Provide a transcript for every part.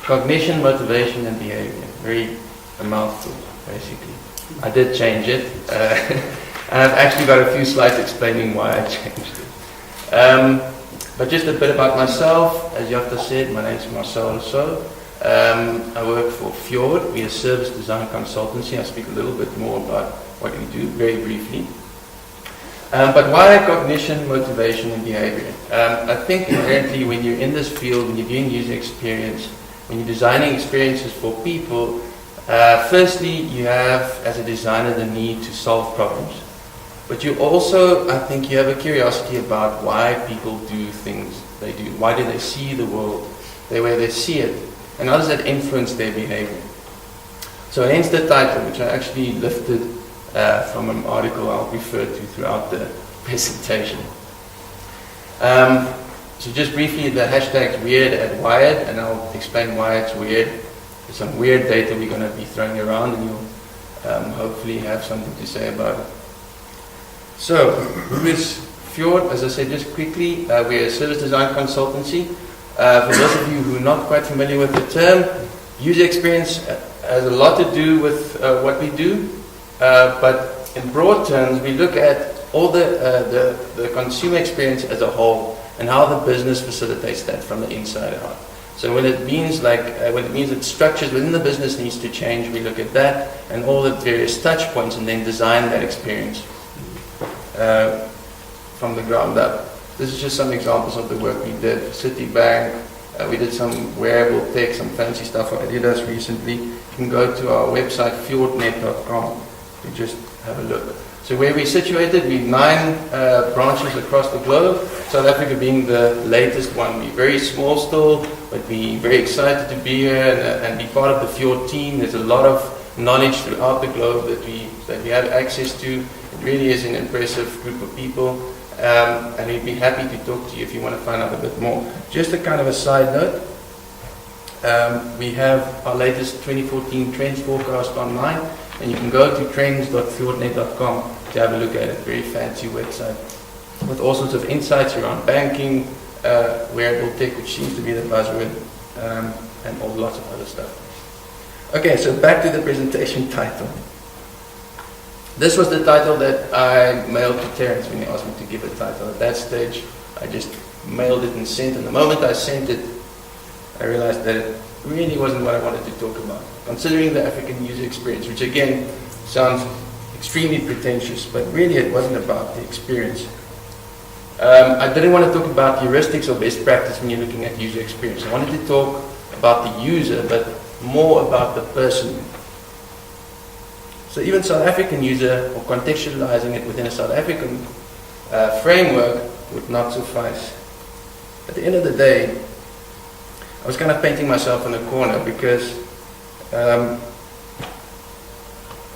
Cognition, motivation, and behavior. Very a mouthful, basically. I did change it. And I've actually got a few slides explaining why I changed it. But just a bit about myself. As Jacta said, my name is Marcel Rossouw. I work for Fjord. We're a service design consultancy. I'll speak a little bit more about what we do, very briefly. But why cognition, motivation, and behavior? I think inherently when you're in this field, when you're doing user experience, when you're designing experiences for people, firstly, you have, as a designer, the need to solve problems. But you also, I think, you have a curiosity about why people do things they do. Why do they see the world the way they see it? And how does that influence their behavior? So hence the title, which I actually lifted from an article I'll refer to throughout the presentation. So just briefly, the hashtag's weird at Wired, and I'll explain why it's weird. There's some weird data we're going to be throwing around, and you'll hopefully have something to say about it. So, who is Fjord? As I said, just quickly, we're a service design consultancy. For those of you who are not quite familiar with the term, user experience has a lot to do with what we do, but in broad terms, we look at all the consumer experience as a whole and how the business facilitates that from the inside out. So when it means that structures within the business needs to change, we look at that and all the various touch points and then design that experience from the ground up. This is just some examples of the work we did. Citibank, we did some wearable tech, some fancy stuff for Adidas recently. You can go to our website, fjordnet.com, to just have a look. So where we're situated, we've 9 branches across the globe, South Africa being the latest one. We're very small still, but we're very excited to be here and be part of the Fjord team. There's a lot of knowledge throughout the globe that we have access to. It really is an impressive group of people, and we'd be happy to talk to you if you want to find out a bit more. Just a kind of a side note, we have our latest 2014 trends forecast online, and you can go to trends.fjordnet.com to have a look at it. Very fancy website with all sorts of insights around banking, wearable tech, which seems to be the buzzword, and lots of other stuff. Okay, so back to the presentation title. This was the title that I mailed to Terence when he asked me to give a title. At that stage, I just mailed it and sent, and the moment I sent it, I realized that it really wasn't what I wanted to talk about. Considering the African user experience, which again sounds extremely pretentious, but really it wasn't about the experience. I didn't want to talk about heuristics or best practice when you're looking at user experience. I wanted to talk about the user, but more about the person. So even South African user, or contextualizing it within a South African framework, would not suffice. At the end of the day, I was kind of painting myself in a corner because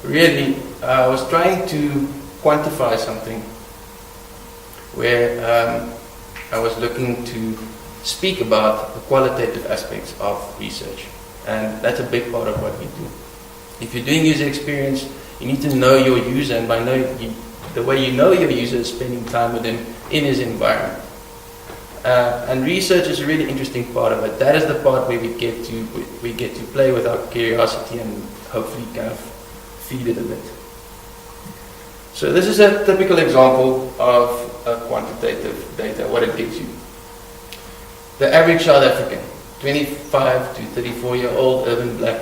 really I was trying to quantify something where I was looking to speak about the qualitative aspects of research, and that's a big part of what we do. If you're doing user experience, you need to know your user, and by the way you know your user is spending time with him in his environment. And research is a really interesting part of it. That is the part where we get to play with our curiosity and hopefully kind of feed it a bit. So this is a typical example of quantitative data, what it gives you. The average South African, 25 to 34-year-old urban black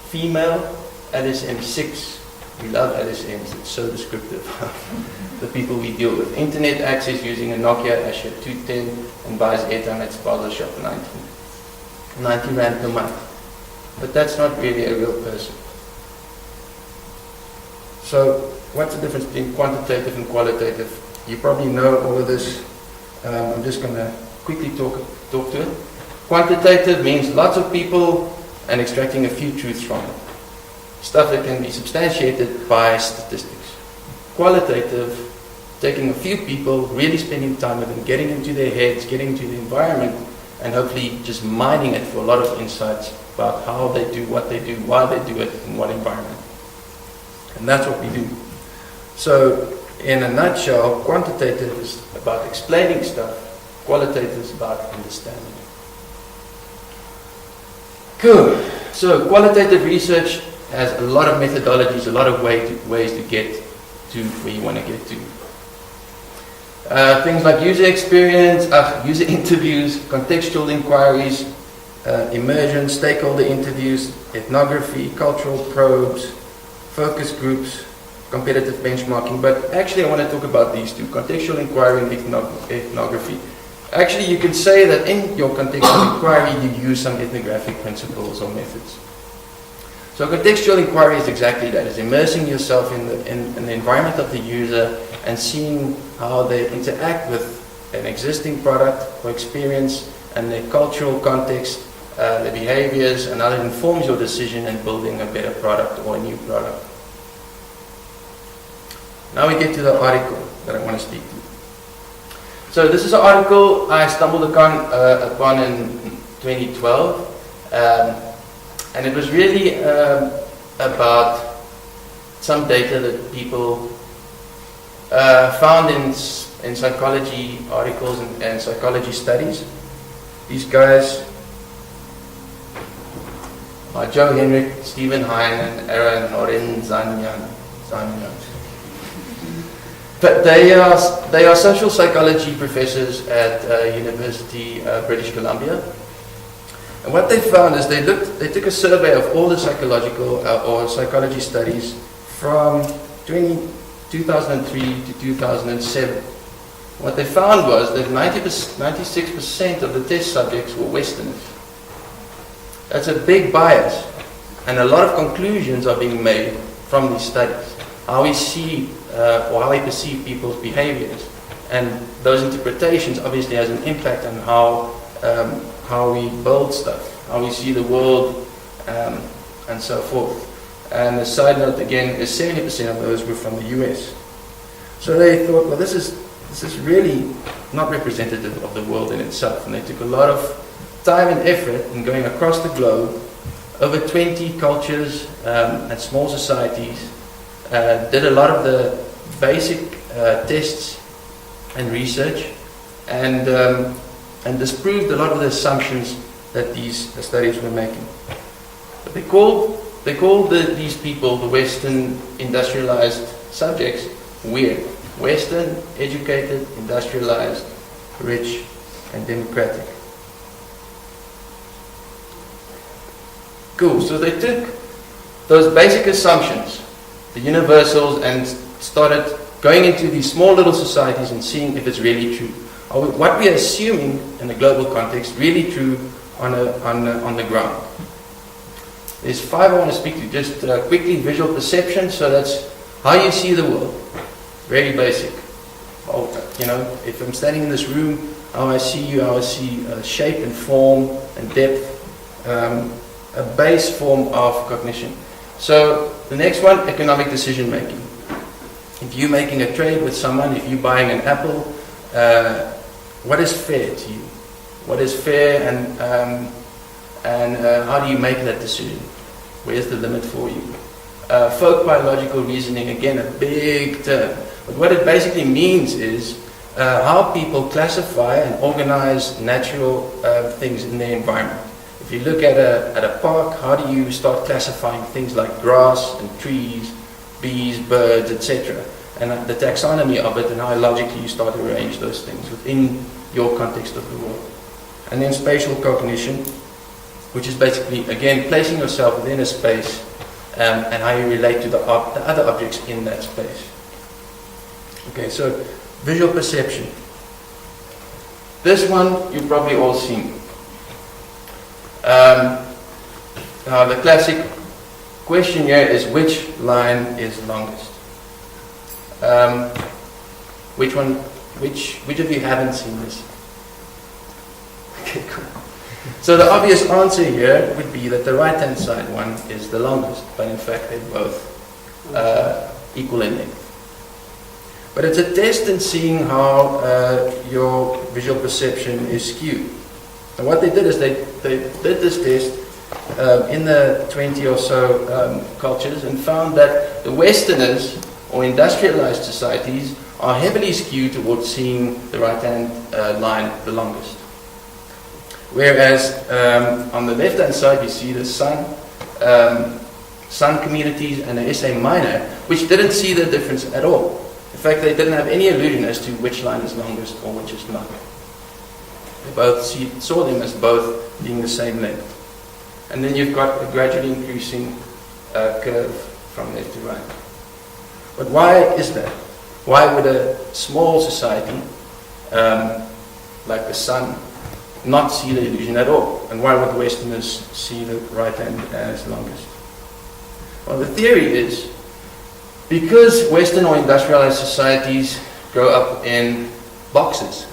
female, LSM 6. We love LSMs, it's so descriptive of the people we deal with. Internet access using a Nokia Asher 210 and buys airtime at Spaza Shop 90 Rand per month. But that's not really a real person. So what's the difference between quantitative and qualitative? You probably know all of this. I'm just going to quickly talk to it. Quantitative means lots of people and extracting a few truths from it. Stuff that can be substantiated by statistics. Qualitative, taking a few people, really spending time with them, getting into their heads, getting into the environment, and hopefully just mining it for a lot of insights about how they do, what they do, why they do it, in what environment. And that's what we do. So, in a nutshell, quantitative is about explaining stuff, qualitative is about understanding. Cool. So qualitative research has a lot of methodologies, a lot of ways to get to where you want to get to. Things like user experience, user interviews, contextual inquiries, immersion, stakeholder interviews, ethnography, cultural probes, focus groups, competitive benchmarking. But actually I want to talk about these two, contextual inquiry and ethnography. Actually you can say that in your contextual inquiry you use some ethnographic principles or methods. So contextual inquiry is exactly that, is immersing yourself in the environment of the user and seeing how they interact with an existing product or experience and their cultural context, their behaviors, and how it informs your decision in building a better product or a new product. Now we get to the article that I want to speak to. So this is an article I stumbled upon in 2012, and it was really about some data that people found in psychology articles and psychology studies. These guys are Joe Henrik, Stephen Hein, and Aaron Orenzanyan. But they are social psychology professors at University of British Columbia. And what they found is they took a survey of all the psychological or psychology studies from 2003 to 2007. What they found was that 96% of the test subjects were Westerners. That's a big bias, and a lot of conclusions are being made from these studies. How we see or how we perceive people's behaviors, and those interpretations obviously has an impact on how we build stuff, how we see the world, and so forth. And the side note again is 70% of those were from the US. So they thought, well, this is really not representative of the world in itself, and they took a lot of time and effort in going across the globe, over 20 cultures and small societies, did a lot of the basic tests and research, and disproved a lot of the assumptions that these studies were making. But they called these people, the Western industrialized subjects, weird. Western, educated, industrialized, rich, and democratic. Cool, so they took those basic assumptions, the universals, and started going into these small little societies and seeing if it's really true. Or what we are assuming in the global context really true on the ground. There's 5 I want to speak to. Just quickly, visual perception. So that's how you see the world. Very basic. If I'm standing in this room, how I see you, how I see shape and form and depth. A base form of cognition. So the next one, economic decision making. If you're making a trade with someone, if you're buying an apple, what is fair to you? What is fair, and how do you make that decision? Where's the limit for you? Folk biological reasoning, again a big term. But what it basically means is how people classify and organize natural things in their environment. If you look at a park, how do you start classifying things like grass and trees, bees, birds, etc. And the taxonomy of it, and how logically you start to arrange those things within your context of the world. And then spatial cognition, which is basically, again, placing yourself within a space and how you relate to the other objects in that space. Okay, so visual perception. This one you've probably all seen. Now the classic question here is, which line is longest? Which of you haven't seen this? Okay, cool. So the obvious answer here would be that the right hand side one is the longest, but in fact they're both equal in length. But it's a test in seeing how your visual perception is skewed. And what they did is they did this test in the 20 or so cultures and found that the Westerners or industrialized societies are heavily skewed towards seeing the right-hand line the longest. Whereas on the left-hand side, you see the Sun communities and the SA Minor, which didn't see the difference at all. In fact, they didn't have any illusion as to which line is longest or which is not. They both saw them as both being the same length. And then you've got a gradually increasing curve from left to right. But why is that? Why would a small society like the Sun not see the illusion at all? And why would Westerners see the right hand as longest? Well, the theory is because Western or industrialized societies grow up in boxes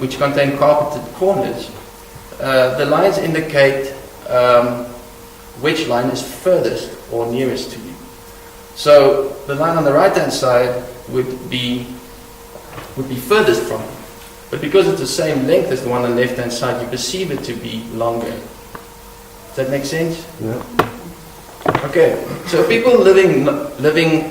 which contain carpeted corners, the lines indicate which line is furthest or nearest to you. So the line on the right hand side would be furthest from you. But because it's the same length as the one on the left hand side, you perceive it to be longer. Does that make sense? Yeah. Okay, so people living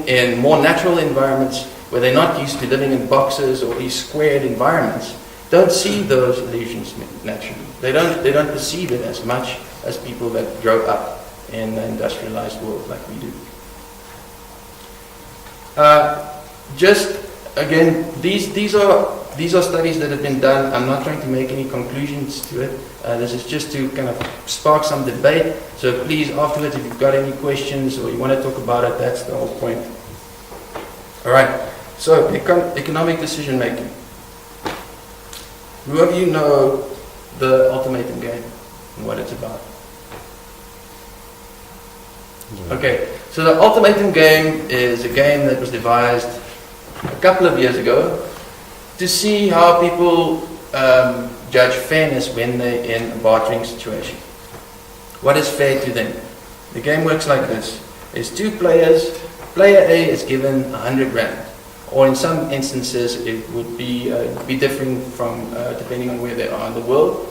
in more natural environments where they're not used to living in boxes or these squared environments don't see those illusions naturally. They don't perceive it as much as people that grow up in the industrialized world like we do. Just again, these are studies that have been done. I'm not trying to make any conclusions to it. This is just to kind of spark some debate. So please, afterwards, if you've got any questions or you want to talk about it, that's the whole point. All right. So economic decision making. Who of you know the ultimatum game and what it's about? Okay. So the ultimatum game is a game that was devised a couple of years ago to see how people judge fairness when they're in a bartering situation. What is fair to them? The game works like this. There's two players. Player A is given 100 rand, or in some instances it would be differing from depending on where they are in the world.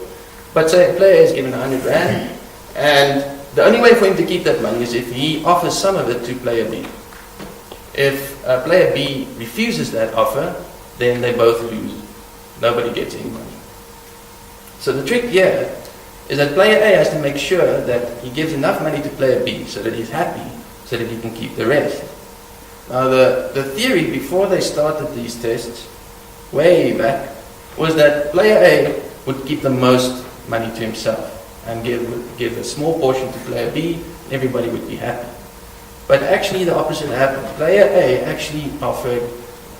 But say a player is given 100 rand, and the only way for him to keep that money is if he offers some of it to player B. If player B refuses that offer, then they both lose. Nobody gets any money. So the trick here is that player A has to make sure that he gives enough money to player B so that he's happy, so that he can keep the rest. Now the theory before they started these tests, way back, was that player A would keep the most money to himself and give a small portion to player B, and everybody would be happy. But actually the opposite happened. Player A actually offered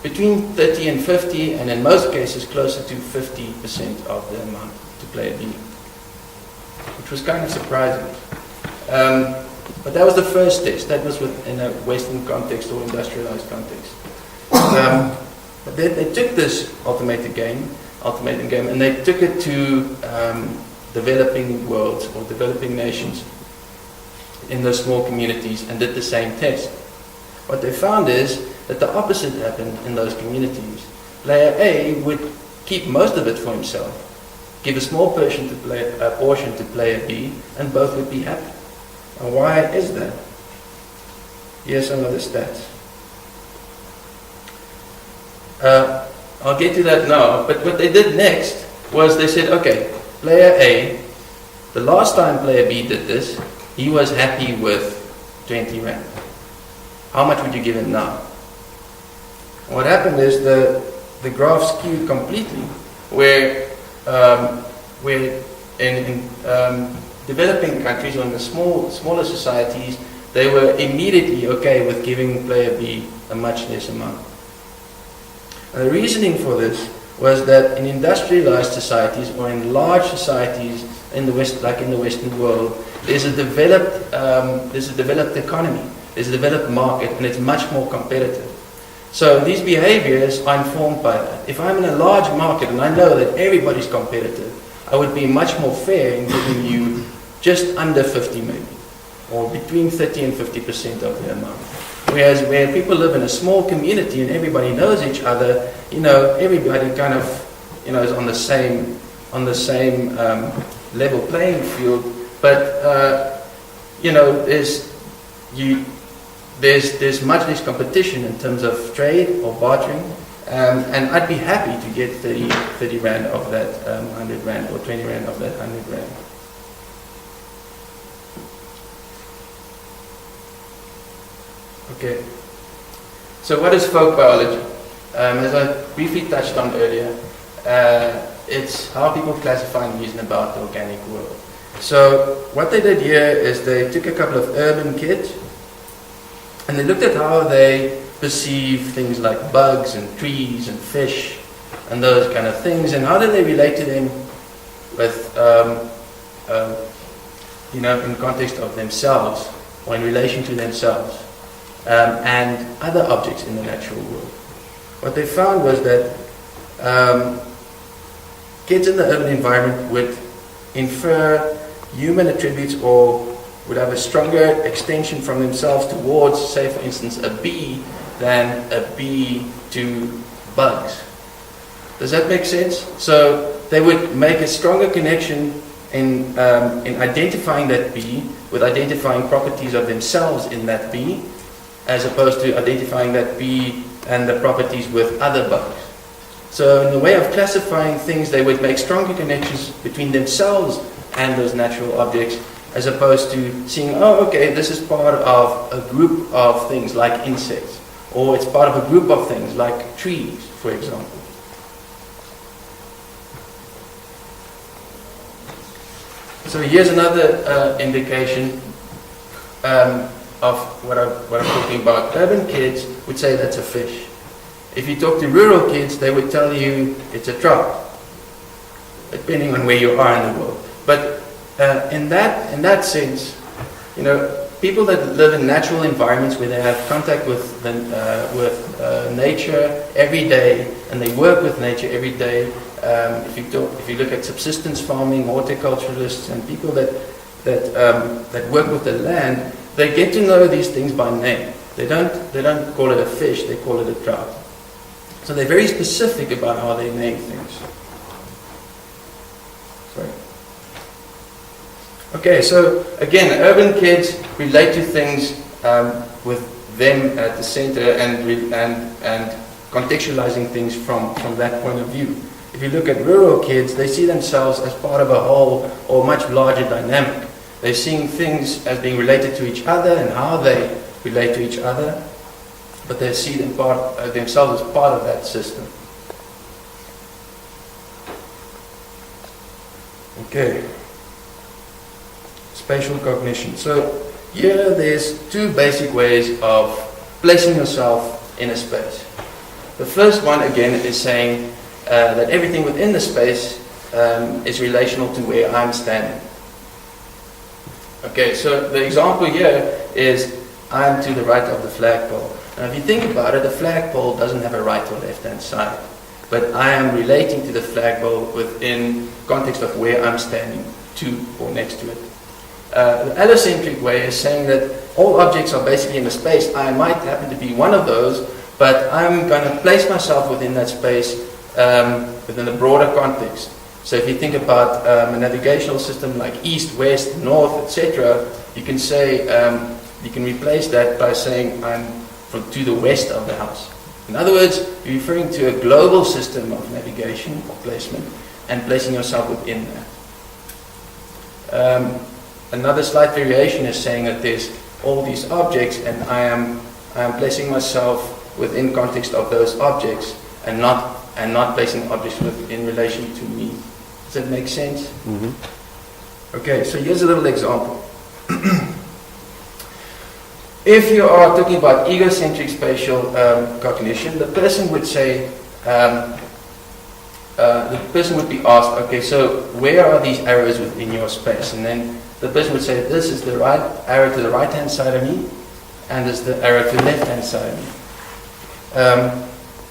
between 30 and 50, and in most cases closer to 50% of the amount to player B, which was kind of surprising. But that was the first test. That was within a Western context or industrialized context. But they took this ultimatum game, and they took it to developing worlds or developing nations in those small communities and did the same test. What they found is that the opposite happened in those communities. Player A would keep most of it for himself, give a small portion to player B, and both would be happy. And why is that? Here's some of the stats. I'll get to that now, but what they did next was they said, okay, player A, the last time player B did this, he was happy with 20 rand. How much would you give him now? And what happened is the graph skewed completely, where in developing countries or in the smaller societies, they were immediately okay with giving player B a much less amount. And the reasoning for this was that in industrialized societies or in large societies in the West, like in the Western world, there's a developed economy, there's a developed market, and it's much more competitive. So these behaviors are informed by that. If I'm in a large market and I know that everybody's competitive, I would be much more fair in giving you just under 50 maybe, or between 30 and 50% of the amount. Whereas where people live in a small community and everybody knows each other, everybody kind of, is on the same level playing field. But there's much less competition in terms of trade or bartering, And I'd be happy to get 30 Rand of that 100 Rand, or 20 Rand of that 100 Rand. Okay. So what is folk biology? As I briefly touched on earlier, it's how people classify and reason about the organic world. So what they did here is they took a couple of urban kids and they looked at how they perceive things like bugs and trees and fish and those kind of things, and how do they relate to them with, in context of themselves or in relation to themselves and other objects in the natural world. What they found was that kids in the urban environment would infer human attributes or would have a stronger extension from themselves towards, say for instance, a bee than a bee to bugs. Does that make sense? So they would make a stronger connection in identifying that bee with identifying properties of themselves in that bee, as opposed to identifying that bee and the properties with other bugs. So in the way of classifying things, they would make stronger connections between themselves and those natural objects, as opposed to seeing, oh, okay, this is part of a group of things like insects, or it's part of a group of things like trees, for example. So here's another indication of what I'm talking about. Urban kids would say that's a fish. If you talk to rural kids, they would tell you it's a trout, depending on where you are in the world. But in that sense, people that live in natural environments where they have contact with nature every day, and they work with nature every day. If you look at subsistence farming, horticulturalists, and people that work with the land, they get to know these things by name. They don't call it a fish; they call it a trout. So they're very specific about how they name things. Sorry. Okay, so again, urban kids relate to things with them at the center and contextualizing things from that point of view. If you look at rural kids, they see themselves as part of a whole or much larger dynamic. They're seeing things as being related to each other and how they relate to each other, but they see themselves as part of that system. Okay. Spatial cognition. So here there's two basic ways of placing yourself in a space. The first one, again, is saying that everything within the space is relational to where I'm standing. Okay, so the example here is I'm to the right of the flagpole. Now if you think about it, the flagpole doesn't have a right or left-hand side, but I am relating to the flagpole within context of where I'm standing to or next to it. The allocentric way is saying that all objects are basically in a space. I might happen to be one of those, but I'm going to place myself within that space within a broader context. So if you think about a navigational system like east, west, north, etc., you can say, you can replace that by saying I'm to the west of the house. In other words, you're referring to a global system of navigation or placement and placing yourself within that. Another slight variation is saying that there's all these objects and I am placing myself within context of those objects and not placing objects in relation to me. Does that make sense? Mm-hmm. Okay, so here's a little example. If you are talking about egocentric spatial cognition, the person would say, the person would be asked, okay, so where are these arrows within your space? And then the person would say, this is the right arrow to the right-hand side of me, and this is the arrow to the left-hand side of me.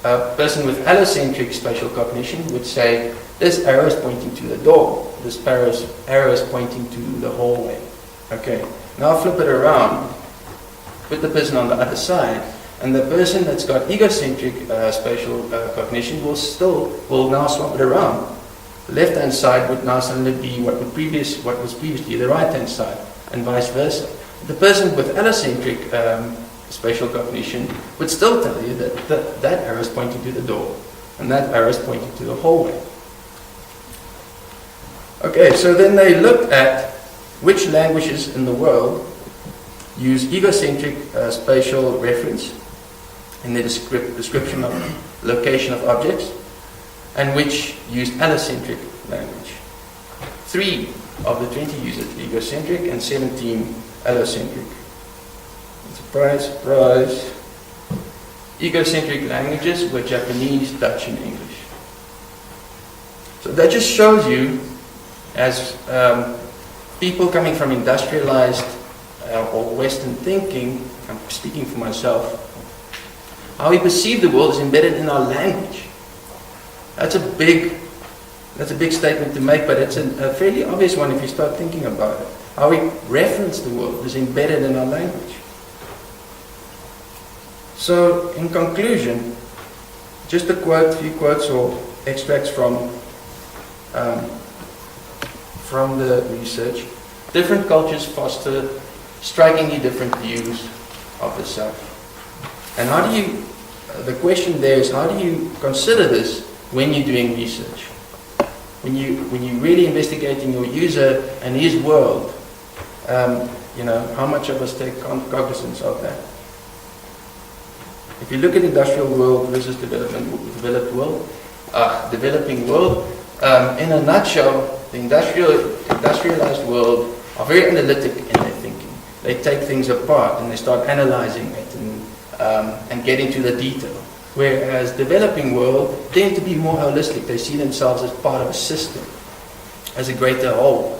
A person with allocentric spatial cognition would say, this arrow is pointing to the door, this arrow is pointing to the hallway. Okay, now flip it around, put the person on the other side, and the person that's got egocentric spatial cognition will now swap it around. The left-hand side would now suddenly be what was previously the right-hand side, and vice versa. The person with allocentric spatial cognition, would still tell you that that arrow is pointing to the door, and that arrow is pointing to the hallway. Okay, so then they looked at which languages in the world use egocentric spatial reference in the description of location of objects, and which use allocentric language. 3 of the 20 use egocentric and 17 allocentric. Surprise, surprise. Egocentric languages were Japanese, Dutch, and English. So that just shows you, as people coming from industrialized or Western thinking, I'm speaking for myself, how we perceive the world is embedded in our language. That's a big statement to make, but it's a fairly obvious one if you start thinking about it. How we reference the world is embedded in our language. So, in conclusion, just a few quotes or extracts from the research. Different cultures foster strikingly different views of the self. And the question there is, how do you consider this when you're doing research? When you're really investigating your user and his world, how much of us take cognizance of that? If you look at industrial world versus developing world, in a nutshell, the industrialized world are very analytic in their thinking. They take things apart and they start analyzing it and get into the detail. Whereas developing world tend to be more holistic. They see themselves as part of a system, as a greater whole.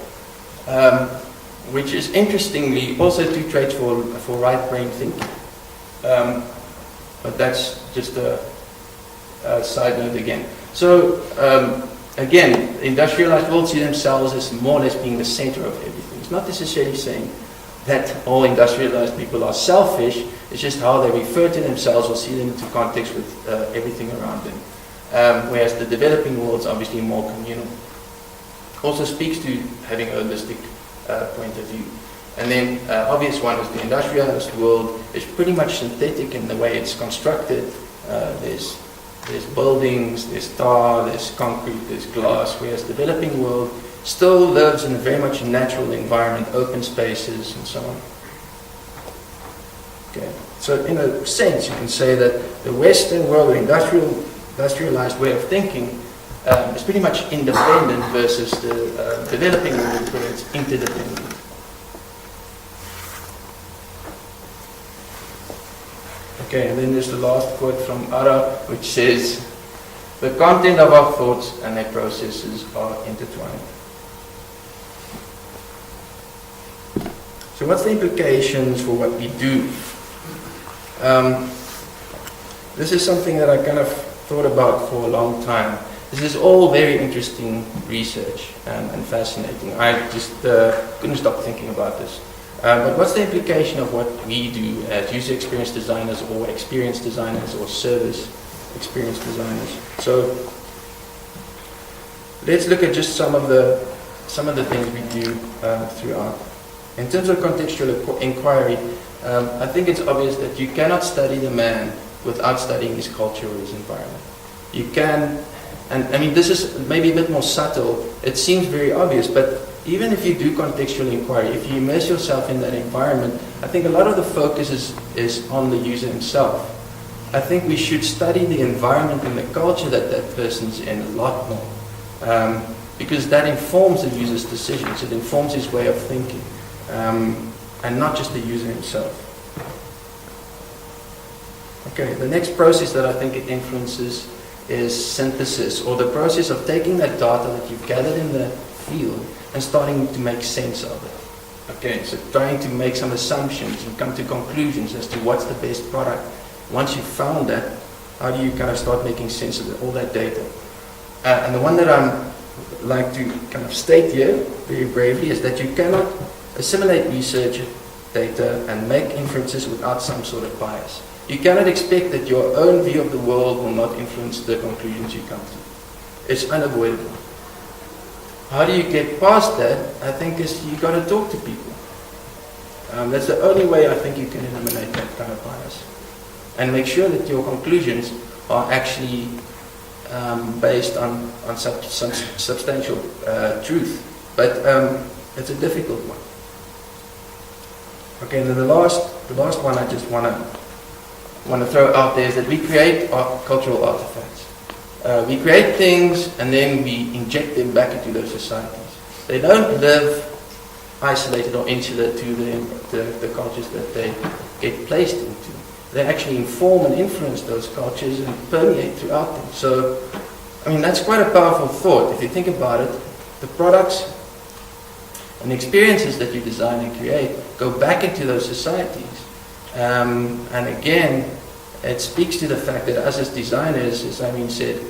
Which is interestingly also 2 traits for right brain thinking. But that's just a side note again. So, again, the industrialized world see themselves as more or less being the center of everything. It's not necessarily saying that all industrialized people are selfish. It's just how they refer to themselves or see them into context with everything around them. Whereas the developing world is obviously more communal. Also speaks to having a holistic point of view. And then obvious one is the industrialized world is pretty much synthetic in the way it's constructed. There's buildings, there's tar, there's concrete, there's glass, whereas the developing world still lives in a very much natural environment, open spaces and so on. Okay. So in a sense you can say that the Western world, the industrialized way of thinking is pretty much independent versus the developing world where it's interdependent. Okay, and then there's the last quote from Ara, which says, "The content of our thoughts and their processes are intertwined." So what's the implications for what we do? This is something that I kind of thought about for a long time. This is all very interesting research and fascinating. I just couldn't stop thinking about this. But what's the implication of what we do as user experience designers or experience designers or service experience designers? So let's look at just some of the things we do throughout. In terms of contextual inquiry, I think it's obvious that you cannot study the man without studying his culture or his environment. You can, and I mean this is maybe a bit more subtle. It seems very obvious, but even if you do contextual inquiry, if you immerse yourself in that environment, I think a lot of the focus is on the user himself. I think we should study the environment and the culture that that person's in a lot more. Because that informs the user's decisions, it informs his way of thinking, and not just the user himself. Okay, the next process that I think it influences is synthesis, or the process of taking that data that you've gathered in the field and starting to make sense of it. Okay, so trying to make some assumptions and come to conclusions as to what's the best product. Once you've found that, how do you kind of start making sense of all that data? And the one that I'm like to kind of state here very bravely is that you cannot assimilate research data and make inferences without some sort of bias. You cannot expect that your own view of the world will not influence the conclusions you come to. It's unavoidable. How do you get past that? I think is you got to talk to people. That's the only way I think you can eliminate that kind of bias. And make sure that your conclusions are actually based on some substantial truth. But it's a difficult one. Okay, and then the last one I just want to throw out there is that we create cultural artifacts. We create things and then we inject them back into those societies. They don't live isolated or insular to the cultures that they get placed into. They actually inform and influence those cultures and permeate throughout them. So, I mean, that's quite a powerful thought. If you think about it, the products and the experiences that you design and create go back into those societies. And again, it speaks to the fact that us as designers, as I mean said,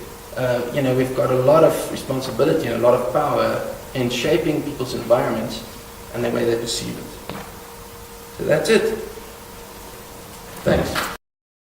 we've got a lot of responsibility and a lot of power in shaping people's environments and the way they perceive it. So that's it. Thanks.